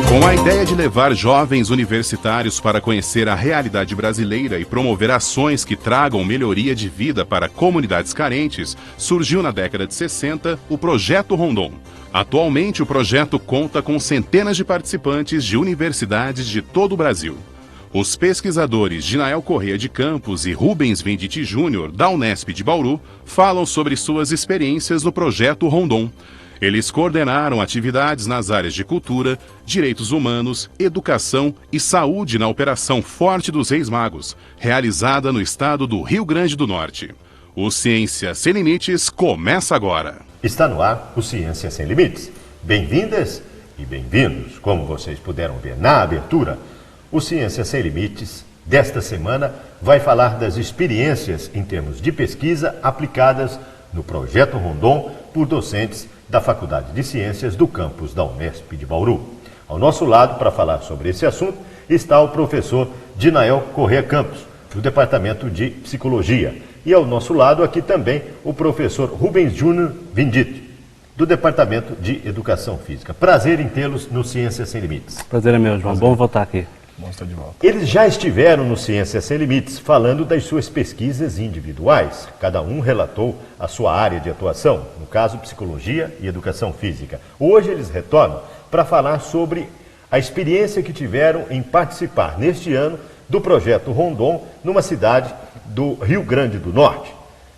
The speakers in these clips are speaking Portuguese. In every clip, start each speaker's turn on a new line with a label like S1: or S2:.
S1: Com a ideia de levar jovens universitários para conhecer a realidade brasileira e promover ações que tragam melhoria de vida para comunidades carentes, surgiu na década de 60 o Projeto Rondon. Atualmente, o projeto conta com centenas de participantes de universidades de todo o Brasil. Os pesquisadores Ginael Corrêa de Campos e Rubens Venditti Júnior, da Unesp de Bauru, falam sobre suas experiências no Projeto Rondon. Eles coordenaram atividades nas áreas de cultura, direitos humanos, educação e saúde na Operação Forte dos Reis Magos, realizada no estado do Rio Grande do Norte. O Ciência Sem Limites começa agora.
S2: Está no ar o Ciência Sem Limites. Bem-vindas e bem-vindos. Como vocês puderam ver na abertura, o Ciência Sem Limites desta semana vai falar das experiências em termos de pesquisa aplicadas no Projeto Rondon por docentes da Faculdade de Ciências do campus da Unesp de Bauru. Ao nosso lado, para falar sobre esse assunto, está o professor Ginael Corrêa Campos, do Departamento de Psicologia. E ao nosso lado aqui também o professor Rubens Júnior Venditti, do Departamento de Educação Física. Prazer em tê-los no Ciência Sem Limites.
S3: Prazer é meu, João. Bom voltar aqui.
S4: Bom estar de volta.
S2: Eles já estiveram no Ciência Sem Limites falando das suas pesquisas individuais. Cada um relatou a sua área de atuação, no caso, psicologia e educação física. Hoje eles retornam para falar sobre a experiência que tiveram em participar neste ano do Projeto Rondon numa cidade do Rio Grande do Norte.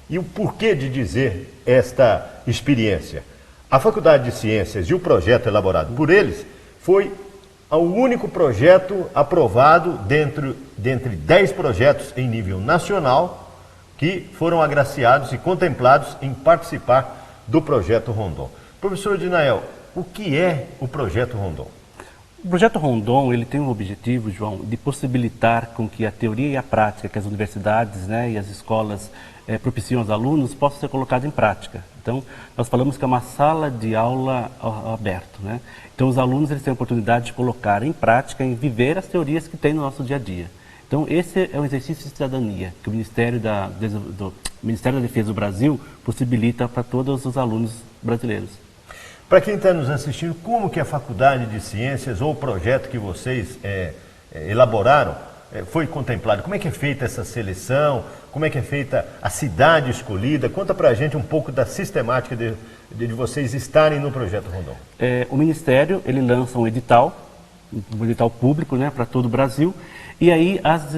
S2: E o porquê de dizer esta experiência? A Faculdade de Ciências e o projeto elaborado por eles foi o único projeto aprovado dentre 10 projetos em nível nacional que foram agraciados e contemplados em participar do Projeto Rondon. Professor Ginael, o que é o Projeto Rondon?
S3: O Projeto Rondon ele tem o objetivo, João, de possibilitar com que a teoria e a prática que as universidades, e as escolas propiciam aos alunos possam ser colocadas em prática. Então, nós falamos que é uma sala de aula aberta, Então, os alunos eles têm a oportunidade de colocar em prática, em viver as teorias que tem no nosso dia a dia. Então, esse é um exercício de cidadania que o Ministério da Defesa do Brasil possibilita para todos os alunos brasileiros.
S2: Para quem está nos assistindo, como que a Faculdade de Ciências ou o projeto que vocês elaboraram foi contemplado? Como é que é feita essa seleção? Como é que é feita a cidade escolhida? Conta para a gente um pouco da sistemática de vocês estarem no Projeto Rondon.
S3: O Ministério ele lança um edital público para todo o Brasil, e aí as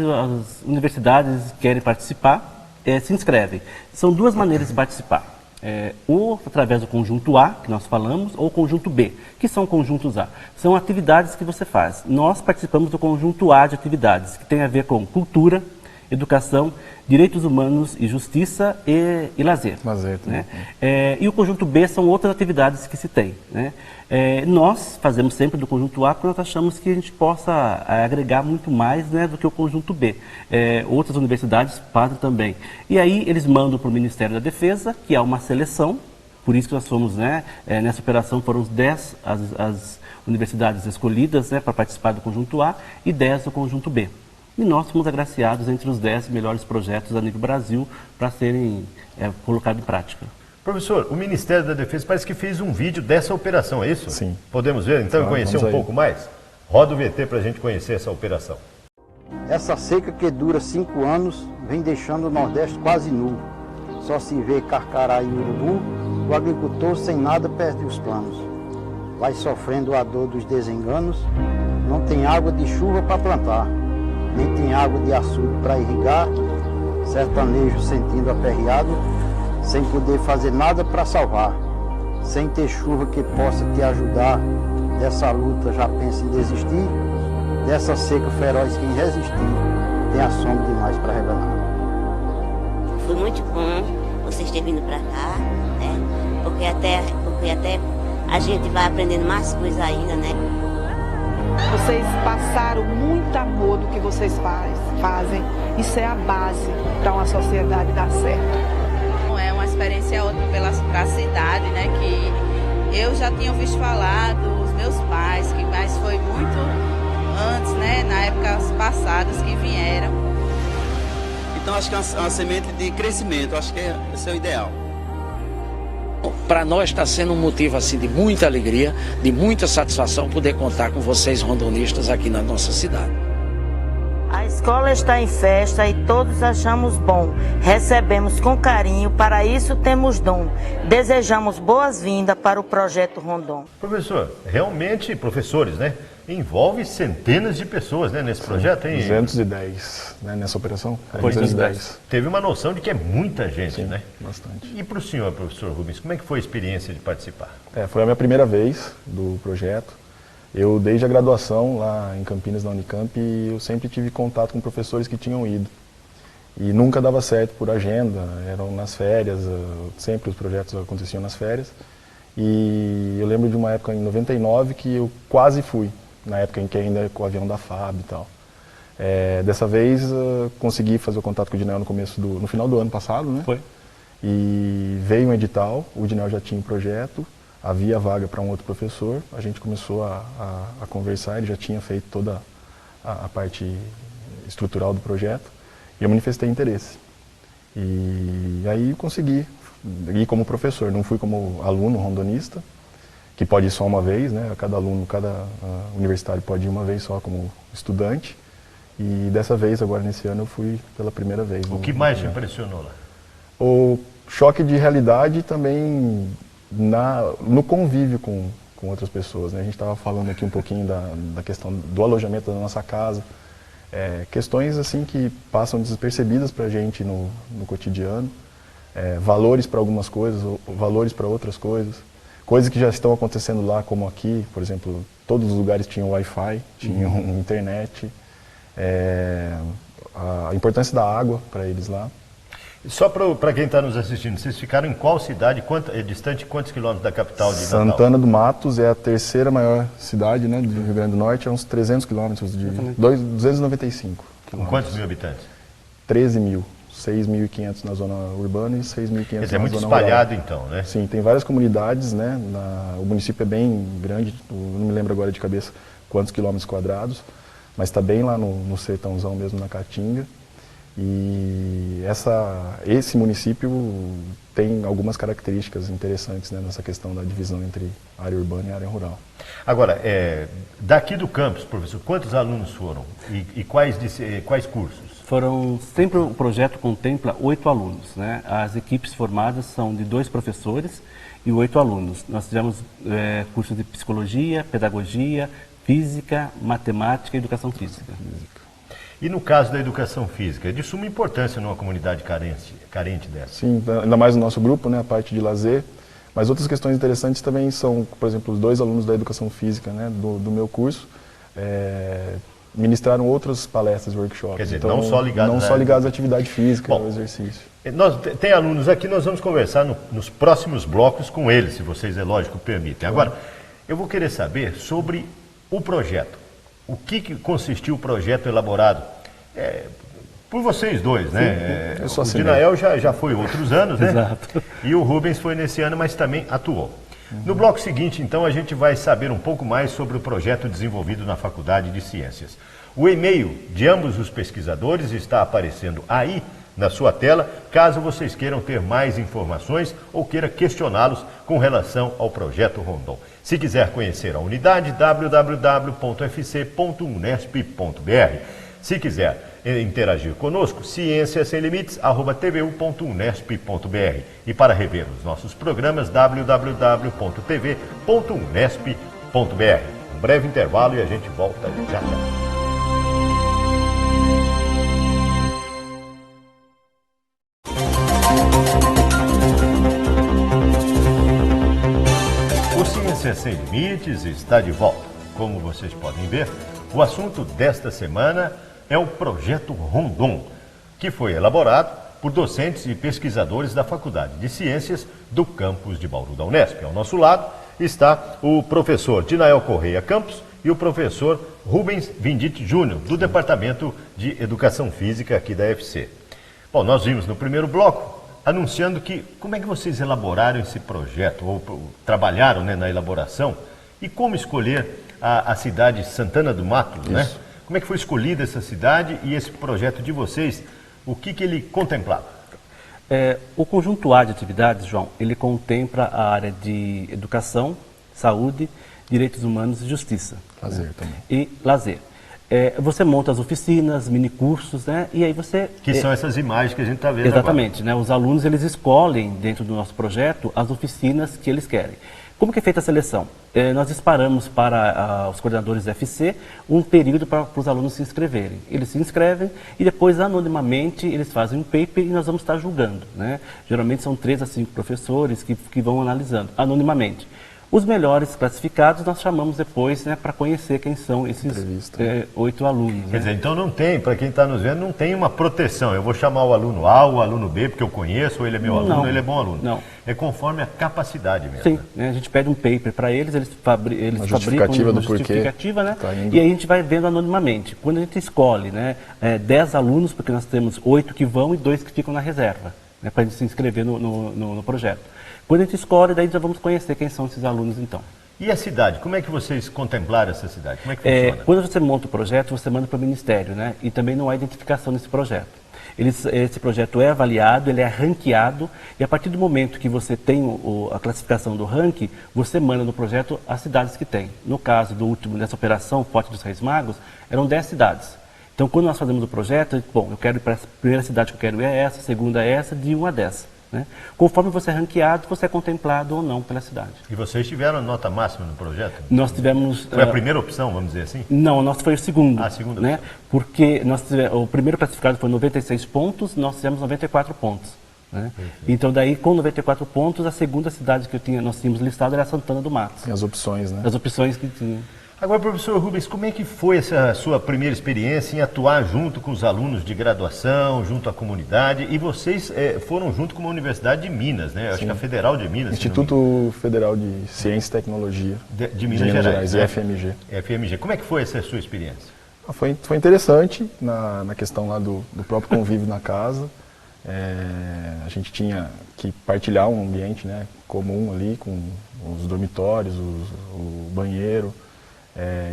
S3: universidades que querem participar se inscrevem. São duas maneiras de participar. Ou através do conjunto A, que nós falamos, ou conjunto B, que são conjuntos A. São atividades que você faz. Nós participamos do conjunto A de atividades, que tem a ver com cultura, educação, direitos humanos e justiça e lazer. E o conjunto B são outras atividades que se tem. Nós fazemos sempre do conjunto A porque nós achamos que a gente possa agregar muito mais do que o conjunto B. Outras universidades fazem também. E aí eles mandam para o Ministério da Defesa, que é uma seleção, por isso que nós fomos, nessa operação foram 10 as universidades escolhidas para participar do conjunto A e 10 do conjunto B. E nós fomos agraciados entre os 10 melhores projetos a nível Brasil para serem colocados em prática.
S2: Professor, o Ministério da Defesa parece que fez um vídeo dessa operação, é isso?
S4: Sim.
S2: Podemos ver então e conhecer um pouco mais? Roda o VT para a gente conhecer essa operação.
S5: Essa seca que dura 5 anos vem deixando o Nordeste quase nu. Só se vê carcará e urubu, o agricultor sem nada perde os planos. Vai sofrendo a dor dos desenganos, não tem água de chuva para plantar, nem tem água de açude para irrigar, sertanejo sentindo aperreado, sem poder fazer nada para salvar, sem ter chuva que possa te ajudar, dessa luta já pensa em desistir, dessa seca feroz quem resistir, tem assombro demais para revelar.
S6: Foi muito bom vocês terem vindo para cá, porque até a gente vai aprendendo mais coisas ainda,
S7: Vocês passaram muito amor do que vocês fazem. Isso é a base para uma sociedade dar certo.
S8: É uma experiência ótima para a cidade, que eu já tinha ouvido falar dos meus pais, mas foi muito antes, na épocas passadas que vieram.
S9: Então acho que é uma semente de crescimento, acho que esse é o ideal.
S4: Para nós está sendo um motivo assim de muita alegria, de muita satisfação poder contar com vocês rondonistas aqui na nossa cidade.
S9: A escola está em festa e todos achamos bom. Recebemos com carinho, para isso temos dom. Desejamos boas-vindas para o Projeto Rondon.
S2: Professor, realmente, professores, né? Envolve centenas de pessoas, né, nesse projeto, hein?
S10: 210, né, nessa operação.
S2: 210. Teve uma noção de que é muita gente,
S10: sim,
S2: né?
S10: Bastante.
S2: E para o senhor, professor Rubens, como é que foi a experiência de participar?
S10: Foi a minha primeira vez do projeto. Eu, desde a graduação lá em Campinas, na Unicamp, eu sempre tive contato com professores que tinham ido. E nunca dava certo por agenda, eram nas férias, sempre os projetos aconteciam nas férias. E eu lembro de uma época, em 99, que eu quase fui, na época em que ainda com o avião da FAB e tal. Dessa vez, consegui fazer o contato com o Dinel no final do ano passado, né?
S3: Foi.
S10: E veio um edital, o Dinel já tinha um projeto, havia vaga para um outro professor, a gente começou a conversar, ele já tinha feito toda a parte estrutural do projeto, e eu manifestei interesse. E aí consegui ir como professor, não fui como aluno rondonista, que pode ir só uma vez, né? Cada aluno, cada universitário pode ir uma vez só como estudante, e dessa vez, agora nesse ano, eu fui pela primeira vez.
S2: O que mais te impressionou lá?
S10: O choque de realidade também no convívio com outras pessoas, né? A gente estava falando aqui um pouquinho da questão do alojamento da nossa casa, questões assim que passam despercebidas para a gente no cotidiano, valores para algumas coisas, valores para outras coisas, coisas que já estão acontecendo lá, como aqui, por exemplo, todos os lugares tinham Wi-Fi, tinham internet, a importância da água para eles lá.
S2: Só para quem está nos assistindo, vocês ficaram em qual cidade, distante quantos quilômetros da capital de Natal?
S10: Santana do Matos é a terceira maior cidade, né, do Rio Grande do Norte, é uns 300 quilômetros, 295
S2: Com
S10: quilômetros.
S2: quantos mil habitantes?
S10: 13 mil, 6.500 na zona urbana e 6.500 na zona rural.
S2: É muito espalhado então, né?
S10: Sim, tem várias comunidades, né, o município é bem grande, eu não me lembro agora de cabeça quantos quilômetros quadrados, mas está bem lá no sertãozão mesmo, na Caatinga. E esse município tem algumas características interessantes, né, nessa questão da divisão entre área urbana e área rural.
S2: Agora, daqui do campus, professor, quantos alunos foram e quais cursos?
S3: Sempre o projeto contempla 8 alunos, né? As equipes formadas são de 2 professores e 8 alunos. Nós tivemos cursos de psicologia, pedagogia, física, matemática e educação física.
S2: E no caso da educação física, é de suma importância numa comunidade carente dessa?
S10: Sim, ainda mais no nosso grupo, né, a parte de lazer. Mas outras questões interessantes também são, por exemplo, os 2 alunos da educação física, né, do meu curso, ministraram outras palestras, workshops.
S2: Quer dizer,
S10: então,
S2: não só ligados
S10: à atividade física, ao exercício.
S2: Tem alunos aqui, nós vamos conversar nos próximos blocos com eles, se vocês, é lógico, permitem. Agora, eu vou querer saber sobre o projeto. O que consistiu o projeto elaborado por vocês dois, né? O Dinael já foi outros anos, né?
S3: Exato.
S2: E o Rubens foi nesse ano, mas também atuou. No bloco seguinte, então, a gente vai saber um pouco mais sobre o projeto desenvolvido na Faculdade de Ciências. O e-mail de ambos os pesquisadores está aparecendo aí na sua tela, caso vocês queiram ter mais informações ou queira questioná-los com relação ao projeto Rondon. Se quiser conhecer a unidade, www.fc.unesp.br. Se quiser interagir conosco, cienciasemlimites@tvu.unesp.br. E para rever os nossos programas, www.tv.unesp.br. Um breve intervalo e a gente volta já já. O Ciência Sem Limites está de volta. Como vocês podem ver, o assunto desta semana é o Projeto Rondon, que foi elaborado por docentes e pesquisadores da Faculdade de Ciências do campus de Bauru da Unesp. Ao nosso lado está o professor Dinael Correia Campos e o professor Rubens Vindit Júnior, do Departamento de Educação Física aqui da UFC. Bom, nós vimos no primeiro bloco anunciando como é que vocês elaboraram esse projeto, ou trabalharam, né, na elaboração, e como escolher a cidade Santana do Matos, né? Como é que foi escolhida essa cidade e esse projeto de vocês, o que ele contemplava?
S3: O conjunto A de atividades, João, ele contempla a área de educação, saúde, direitos humanos e justiça.
S10: Lazer também.
S3: E lazer. Você monta as oficinas, minicursos, né? E aí você...
S2: Que são essas imagens que a gente está vendo
S3: exatamente, né? Os alunos, eles escolhem, dentro do nosso projeto, as oficinas que eles querem. Como que é feita a seleção? Nós disparamos para os coordenadores FC um período para os alunos se inscreverem. Eles se inscrevem e depois, anonimamente, eles fazem um paper e nós vamos estar julgando, né? Geralmente são 3 a 5 professores que vão analisando, anonimamente. Os melhores classificados nós chamamos depois, né, para conhecer quem são esses 8 alunos.
S2: Quer dizer, então não tem, para quem está nos vendo, não tem uma proteção. Eu vou chamar o aluno A, o aluno B, porque eu conheço, ou ele é meu aluno, ou ele é bom aluno.
S3: Não.
S2: É conforme a capacidade mesmo.
S3: Sim, né? A gente pede um paper para eles, eles fabricam uma justificativa, né? E aí a gente vai vendo anonimamente. Quando a gente escolhe, né, 10 alunos, porque nós temos 8 que vão e 2 que ficam na reserva, né, para a gente se inscrever no projeto. Quando a gente escolhe, daí já vamos conhecer quem são esses alunos, então.
S2: E a cidade? Como é que vocês contemplaram essa cidade? Como é que funciona?
S3: Quando você monta o projeto, você manda para o Ministério, né? E também não há identificação nesse projeto. Esse projeto é avaliado, ele é ranqueado, e a partir do momento que você tem a classificação do ranking, você manda no projeto as cidades que tem. No caso dessa operação, Forte dos Reis Magos, eram 10 cidades. Então, quando nós fazemos o projeto, bom, eu quero ir para a primeira cidade que eu quero é essa, a segunda é essa, de 1 a 10. Né? Conforme você é ranqueado, você é contemplado ou não pela cidade.
S2: E vocês tiveram nota máxima no projeto?
S3: Nós tivemos...
S2: Foi a primeira opção, vamos dizer assim?
S3: Não, nós foi o segundo.
S2: A segunda
S3: né?
S2: opção.
S3: Porque o primeiro classificado foi 96 pontos, nós tivemos 94 pontos. Né? Então, daí, com 94 pontos, a segunda cidade que nós tínhamos listado era Santana do Mato.
S10: As opções, né?
S3: As opções que tinha.
S2: Agora, professor Rubens, como é que foi essa sua primeira experiência em atuar junto com os alunos de graduação, junto à comunidade? E vocês foram junto com uma universidade de Minas, né? Acho que a Federal de Minas.
S10: Instituto Federal de Ciência e Tecnologia
S2: de Minas Gerais,
S10: né? FMG.
S2: FMG. Como é que foi essa sua experiência?
S10: Foi interessante na questão lá do próprio convívio na casa. A gente tinha que partilhar um ambiente, né, comum ali, com os dormitórios, o banheiro,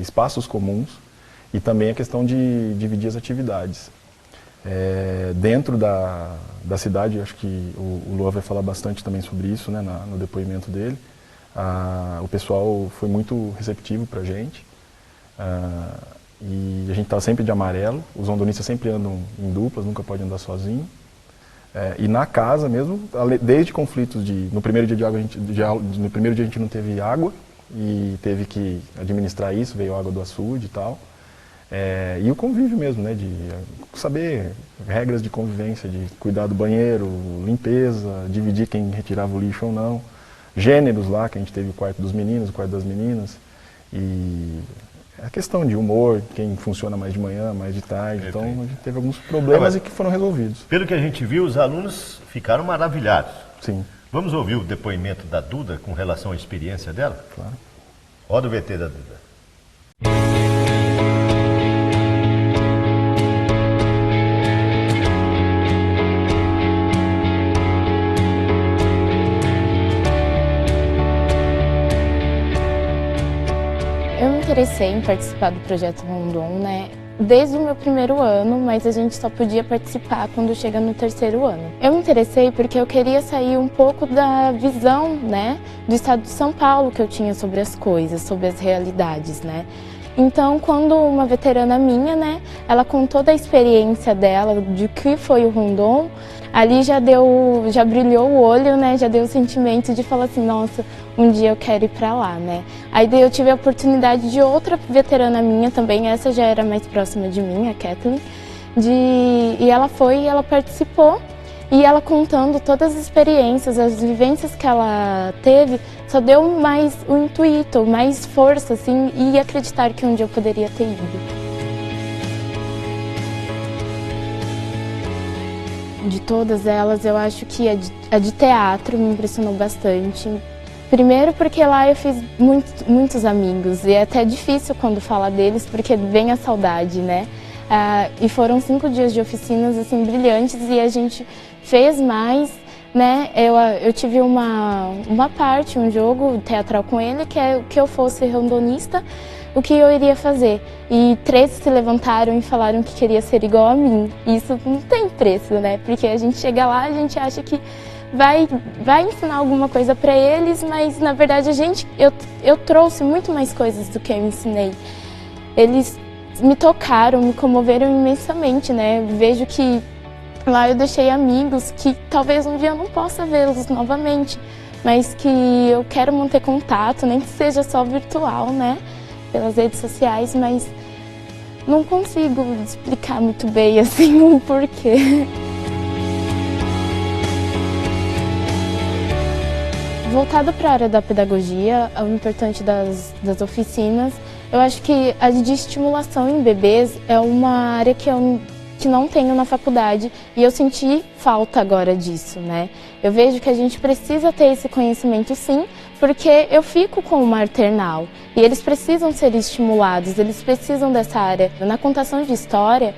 S10: espaços comuns, e também a questão de dividir as atividades. Dentro da cidade, acho que o Lua vai falar bastante também sobre isso, né, no depoimento dele. O pessoal foi muito receptivo para a gente, e a gente estava sempre de amarelo, os rondonistas sempre andam em duplas, nunca pode andar sozinho. E na casa mesmo, desde conflitos no primeiro dia de água, no primeiro dia a gente não teve água, e teve que administrar isso, veio água do açude e tal. E o convívio mesmo, né, de saber regras de convivência, de cuidar do banheiro, limpeza, dividir quem retirava o lixo ou não. Gêneros lá, que a gente teve o quarto dos meninos, o quarto das meninas. E a questão de humor, quem funciona mais de manhã, mais de tarde. Então a gente teve alguns problemas e que foram resolvidos.
S2: Pelo que a gente viu, os alunos ficaram maravilhados.
S10: Sim.
S2: Vamos ouvir o depoimento da Duda com relação à experiência dela?
S10: Claro.
S2: Roda o VT da Duda.
S11: Eu me interessei em participar do projeto Rondon, né? Desde o meu primeiro ano, mas a gente só podia participar quando chega no terceiro ano. Eu me interessei porque eu queria sair um pouco da visão, né, do estado de São Paulo que eu tinha sobre as coisas, sobre as realidades, né. Então, quando uma veterana minha, né, ela contou da experiência dela, de que foi o Rondon, ali já brilhou o olho, né, já deu o sentimento de falar assim, nossa, um dia eu quero ir para lá, né. Aí daí eu tive a oportunidade de outra veterana minha também, essa já era mais próxima de mim, a Kathleen, e ela foi e ela participou, e ela contando todas as experiências, as vivências que ela teve, só deu mais o intuito, mais força, assim, e acreditar que um dia eu poderia ter ido. De todas elas, eu acho que a de teatro me impressionou bastante. Primeiro porque lá eu fiz muitos amigos, e é até difícil quando falar deles, porque vem a saudade, né? E foram 5 dias de oficinas, assim, brilhantes, e a gente fez mais, né? Eu tive um jogo teatral com ele, que é que eu fosse rondonista, o que eu iria fazer. E 3 se levantaram e falaram que queria ser igual a mim. Isso não tem preço, né? Porque a gente chega lá, a gente acha que vai ensinar alguma coisa para eles, mas na verdade eu trouxe muito mais coisas do que eu ensinei. Eles me tocaram, me comoveram imensamente, né? Vejo que lá eu deixei amigos que talvez um dia eu não possa vê-los novamente, mas que eu quero manter contato, nem que seja só virtual, né? Pelas redes sociais, mas não consigo explicar muito bem assim o porquê. Voltado para a área da pedagogia, o importante das oficinas, eu acho que a de estimulação em bebês é uma área que não tenho na faculdade e eu senti falta agora disso, né? Eu vejo que a gente precisa ter esse conhecimento sim, porque eu fico com o maternal e eles precisam ser estimulados, eles precisam dessa área. Na contação de história,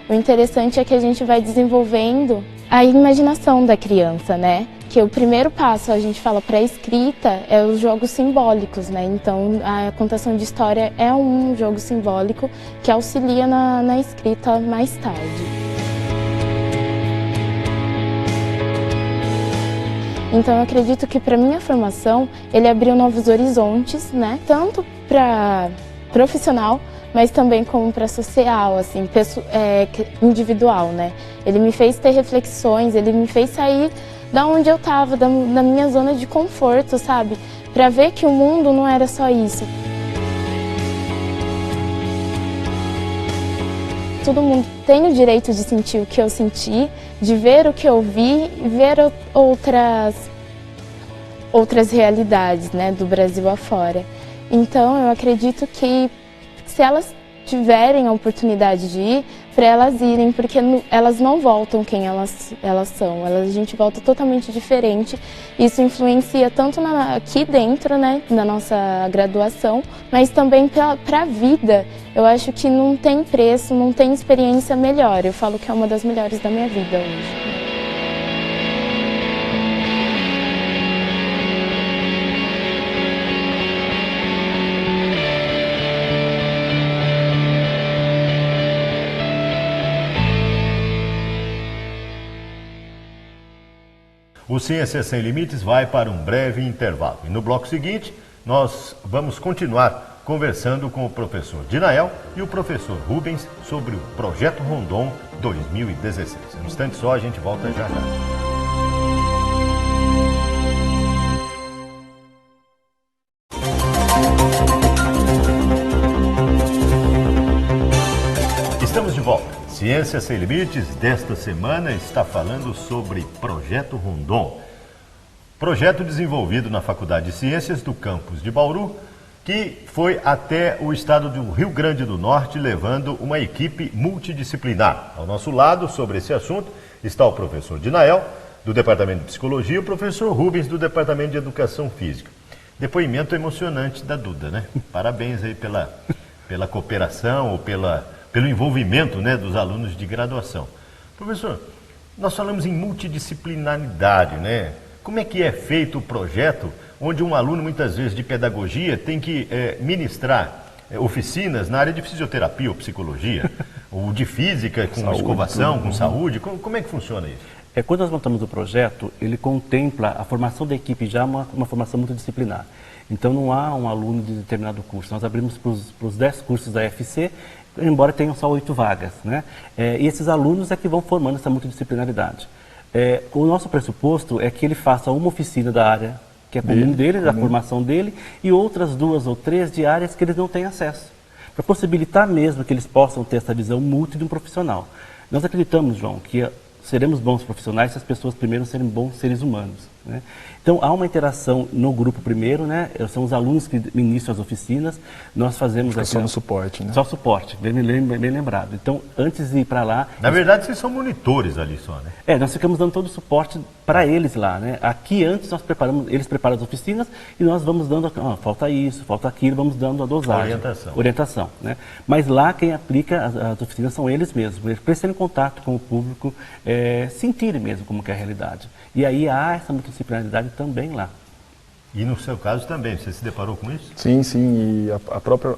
S11: o interessante é que a gente vai desenvolvendo a imaginação da criança, né? Que o primeiro passo, a gente fala para a escrita, é os jogos simbólicos, né? Então, a contação de história é um jogo simbólico que auxilia na escrita mais tarde. Então, eu acredito que para minha formação, ele abriu novos horizontes, né? Tanto para profissional, mas também como para social, assim, individual, né? Ele me fez ter reflexões, ele me fez sair da onde eu estava, da minha zona de conforto, sabe? Para ver que o mundo não era só isso. Todo mundo tem o direito de sentir o que eu senti, de ver o que eu vi e ver outras realidades, né, do Brasil afora. Então, eu acredito que se elas tiverem a oportunidade de ir, para elas irem, porque elas não voltam quem elas são, a gente volta totalmente diferente. Isso influencia tanto aqui dentro, né, na nossa graduação, mas também para a vida. Eu acho que não tem preço, não tem experiência melhor. Eu falo que é uma das melhores da minha vida hoje.
S2: O Ciência Sem Limites vai para um breve intervalo. E no bloco seguinte, nós vamos continuar conversando com o professor Dinael e o professor Rubens sobre o Projeto Rondon 2016. Um instante só, a gente volta já já. Estamos de volta. Ciência Sem Limites desta semana está falando sobre Projeto Rondon. Projeto desenvolvido na Faculdade de Ciências do campus de Bauru, que foi até o estado do Rio Grande do Norte, levando uma equipe multidisciplinar. Ao nosso lado, sobre esse assunto, está o professor Dinael, do Departamento de Psicologia, e o professor Rubens, do Departamento de Educação Física. Depoimento emocionante da Duda, né? Parabéns aí pela cooperação ou pelo envolvimento, né, dos alunos de graduação. Professor, nós falamos em multidisciplinaridade, né? Como é que é feito o projeto onde um aluno, muitas vezes, de pedagogia tem que ministrar oficinas na área de fisioterapia ou psicologia, ou de física com saúde, escovação, com saúde? Como é que funciona isso?
S3: Quando nós montamos o projeto, ele contempla a formação da equipe já uma formação multidisciplinar. Então não há um aluno de determinado curso. Nós abrimos para os 10 cursos da FC, embora tenham só 8 vagas, né? E esses alunos é que vão formando essa multidisciplinaridade. O nosso pressuposto é que ele faça uma oficina da área que é comum dele, da formação dele, e outras 2 ou 3 de áreas que eles não têm acesso, para possibilitar mesmo que eles possam ter essa visão múltipla de um profissional. Nós acreditamos, João, que seremos bons profissionais se as pessoas primeiro serem bons seres humanos, né? Então, há uma interação no grupo primeiro, né? São os alunos que ministram as oficinas, nós fazemos...
S10: Só no suporte, né?
S3: Só suporte, bem lembrado. Então, antes de ir para lá...
S2: Na verdade, vocês são monitores ali só, né?
S3: Nós ficamos dando todo o suporte para eles lá, né? Aqui, antes, eles preparam as oficinas e nós vamos dando, falta isso, falta aquilo, vamos dando a dosagem. Orientação, né? Mas lá, quem aplica as oficinas são eles mesmos, eles precisam contato com o público, sentirem mesmo como que é a realidade. E aí há essa multidisciplinaridade também lá.
S2: E no seu caso também, você se deparou com isso?
S10: Sim, e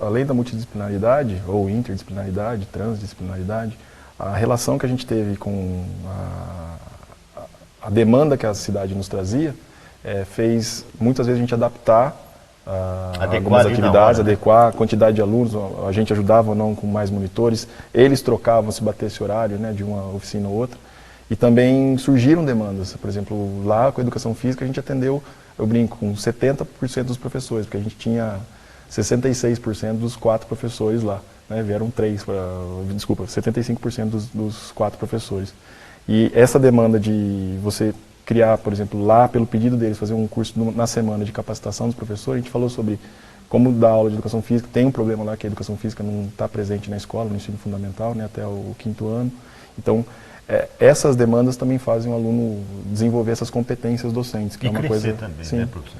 S10: além da multidisciplinaridade, ou interdisciplinaridade, transdisciplinaridade, a relação que a gente teve com a demanda que a cidade nos trazia, fez muitas vezes a gente adaptar algumas atividades, adequar a quantidade de alunos, a gente ajudava ou não com mais monitores, eles trocavam se batesse horário, né, de uma oficina ou outra, e também surgiram demandas, por exemplo, lá com a educação física a gente atendeu, eu brinco, com 70% dos professores, porque a gente tinha 66% dos 4 professores lá, né, vieram 75% dos 4 professores. E essa demanda de você criar, por exemplo, lá pelo pedido deles, fazer um curso na semana de capacitação dos professores, a gente falou sobre como dar aula de educação física, tem um problema lá que a educação física não está presente na escola, no ensino fundamental, né, até o 5º ano. Então, essas demandas também fazem o aluno desenvolver essas competências docentes, que
S2: e
S10: é uma
S2: crescer
S10: coisa
S2: também,
S10: sim,
S2: né, professor?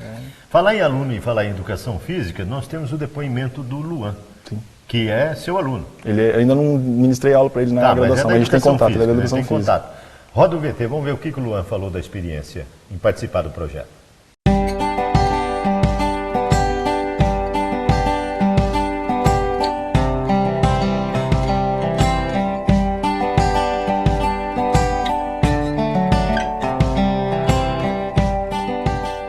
S2: Falar em aluno e falar em educação física, nós temos o depoimento do Luan, sim, que é seu aluno.
S10: Ainda não ministrei aula para ele na graduação, mas a gente tem contato, ele é da educação física.
S2: Contato. Roda o VT, vamos ver o que o Luan falou da experiência em participar do projeto.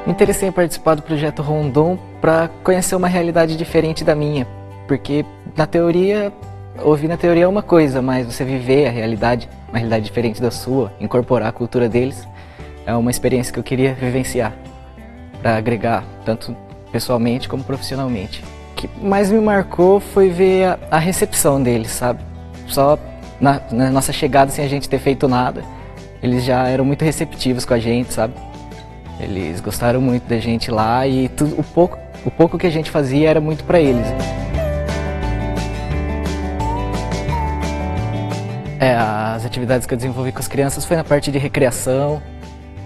S12: Me interessei em participar do projeto Rondon para conhecer uma realidade diferente da minha, porque na teoria, ouvir na teoria é uma coisa, mas você viver a realidade, uma realidade diferente da sua, incorporar a cultura deles, é uma experiência que eu queria vivenciar, para agregar tanto pessoalmente como profissionalmente. O que mais me marcou foi ver a recepção deles, sabe? Só na nossa chegada, sem a gente ter feito nada, eles já eram muito receptivos com a gente, sabe? Eles gostaram muito da gente lá e o pouco que a gente fazia era muito para eles. As atividades que eu desenvolvi com as crianças foi na parte de recreação,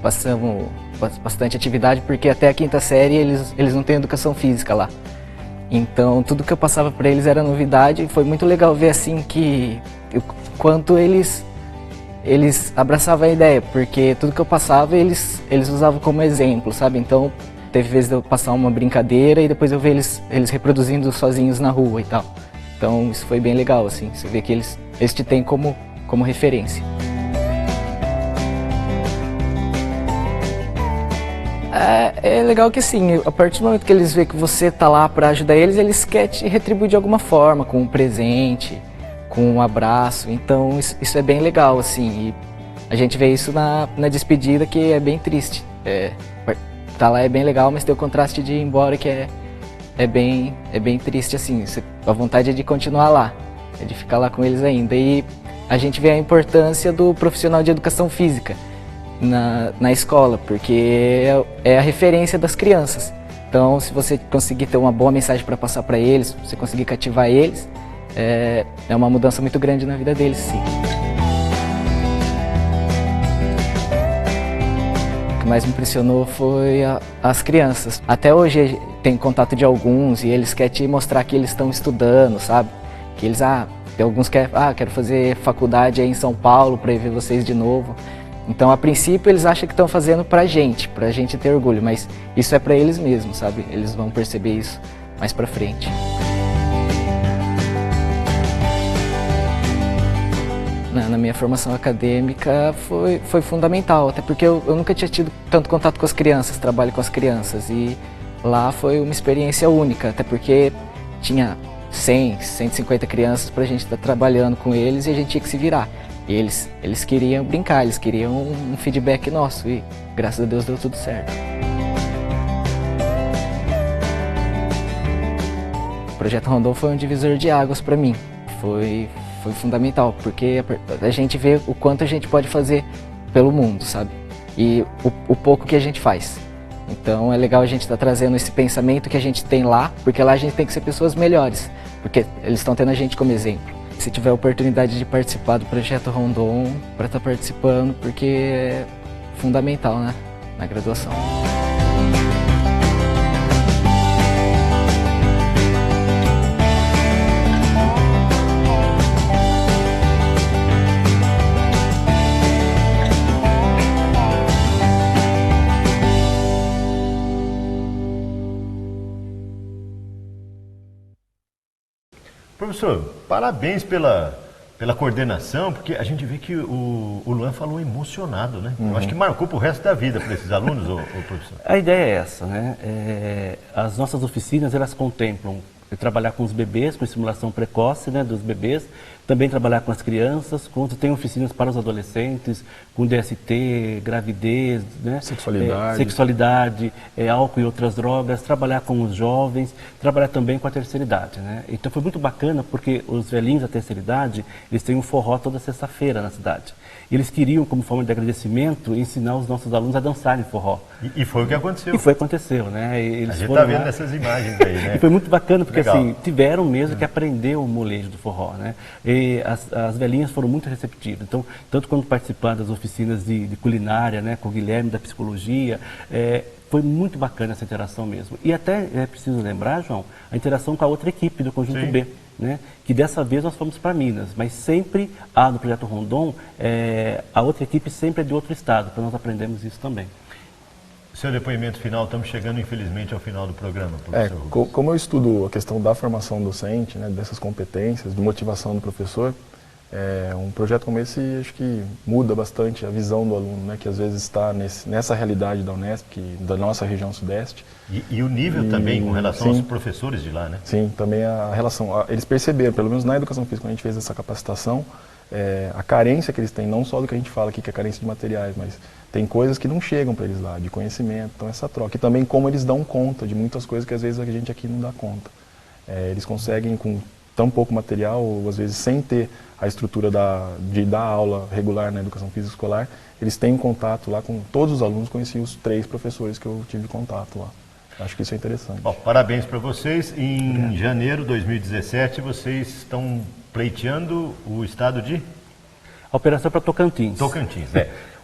S12: passamos bastante atividade porque até a 5ª série eles não têm educação física lá. Então tudo que eu passava para eles era novidade e foi muito legal ver assim que o quanto eles abraçavam a ideia, porque tudo que eu passava eles usavam como exemplo, sabe? Então teve vezes de eu passar uma brincadeira e depois eu ver eles reproduzindo sozinhos na rua e tal. Então isso foi bem legal, assim, você vê que eles te têm como referência. É legal que assim, a partir do momento que eles veem que você tá lá para ajudar eles querem te retribuir de alguma forma, com um presente, com um abraço, então isso é bem legal, assim, e a gente vê isso na despedida, que é bem triste. Tá lá é bem legal, mas tem o contraste de ir embora, que é bem triste, assim, a vontade é de continuar lá, é de ficar lá com eles ainda, e a gente vê a importância do profissional de educação física na escola, porque é a referência das crianças. Então, se você conseguir ter uma boa mensagem para passar para eles, se você conseguir cativar eles, é uma mudança muito grande na vida deles, sim. O que mais me impressionou foi as crianças. Até hoje tem contato de alguns e eles querem te mostrar que eles estão estudando, sabe? Que eles, tem alguns que quero fazer faculdade aí em São Paulo para ir ver vocês de novo. Então, a princípio, eles acham que estão fazendo pra gente ter orgulho, mas isso é pra eles mesmos, sabe? Eles vão perceber isso mais pra frente. Na minha formação acadêmica foi fundamental, até porque eu nunca tinha tido tanto contato com as crianças, trabalho com as crianças, e lá foi uma experiência única, até porque tinha 100, 150 crianças pra gente estar trabalhando com eles e a gente tinha que se virar. E eles queriam brincar, eles queriam um feedback nosso e graças a Deus deu tudo certo. O Projeto Rondon foi um divisor de águas para mim, foi fundamental, porque a gente vê o quanto a gente pode fazer pelo mundo, sabe? E o pouco que a gente faz. Então é legal a gente estar trazendo esse pensamento que a gente tem lá, porque lá a gente tem que ser pessoas melhores, porque eles estão tendo a gente como exemplo. Se tiver a oportunidade de participar do Projeto Rondon, para estar participando, porque é fundamental, né, na graduação.
S2: Professor, parabéns pela coordenação, porque a gente vê que o Luan falou emocionado, né? Eu acho que marcou pro resto da vida para esses alunos, o professor.
S3: A ideia é essa, né? As nossas oficinas, elas contemplam trabalhar com os bebês, com estimulação precoce, né, dos bebês, também trabalhar com as crianças, tem oficinas para os adolescentes, com DST, gravidez, né, sexualidade, álcool e outras drogas, trabalhar com os jovens, trabalhar também com a terceira idade, né? Então foi muito bacana porque os velhinhos da terceira idade, eles têm um forró toda sexta-feira na cidade. E eles queriam, como forma de agradecimento, ensinar os nossos alunos a dançarem forró.
S2: E foi o que aconteceu.
S3: E foi o que aconteceu, né?
S2: Eles a gente está vendo essas imagens aí, né?
S3: E foi muito bacana, porque assim, tiveram mesmo que aprender o molejo do forró, né? E as velhinhas foram muito receptivas. Então, tanto quando participando das oficinas de culinária, né, com o Guilherme da psicologia, foi muito bacana essa interação mesmo. E até é preciso lembrar, João, a interação com a outra equipe do Conjunto B. Né? Que dessa vez nós fomos para Minas, mas sempre no Projeto Rondon, a outra equipe sempre é de outro estado, para nós aprendermos isso também.
S2: Seu depoimento final, estamos chegando infelizmente ao final do programa, professor.
S10: Como eu estudo a questão da formação docente, né, dessas competências, de motivação do professor, um projeto como esse acho que muda bastante a visão do aluno, né, que às vezes está nessa realidade da Unesp, da nossa região sudeste.
S2: E o nível também com relação aos professores de lá, né?
S10: Sim, também a relação. Eles perceberam, pelo menos na educação física, quando a gente fez essa capacitação, a carência que eles têm, não só do que a gente fala aqui, que é carência de materiais, mas tem coisas que não chegam para eles lá, de conhecimento, então essa troca. E também como eles dão conta de muitas coisas que às vezes a gente aqui não dá conta. Eles conseguem com tão pouco material, ou às vezes sem ter a estrutura de dar aula regular na educação física escolar, eles têm contato lá com todos os alunos, conheci os 3 professores que eu tive contato lá. Acho que isso é interessante.
S2: Parabéns para vocês. Em janeiro de 2017, vocês estão pleiteando o estado de?
S3: A operação para Tocantins.
S2: Tocantins,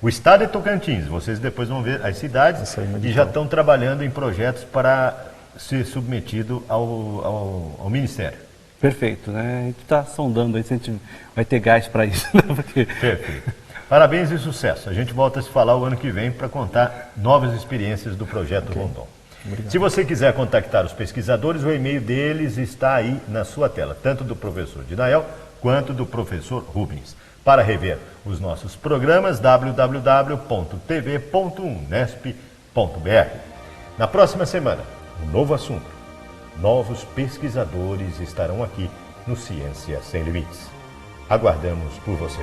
S2: O estado é Tocantins. Vocês depois vão ver as cidades e já estão trabalhando em projetos para ser submetido ao Ministério.
S3: Perfeito, né? A gente está sondando aí se a gente vai ter gás para isso. Né?
S2: Perfeito. Parabéns e sucesso. A gente volta a se falar o ano que vem para contar novas experiências do Projeto Rondon. Obrigado. Se você quiser contactar os pesquisadores, o e-mail deles está aí na sua tela, tanto do professor Dinael quanto do professor Rubens. Para rever os nossos programas, www.tv.unesp.br. Na próxima semana, um novo assunto. Novos pesquisadores estarão aqui no Ciência Sem Limites. Aguardamos por você.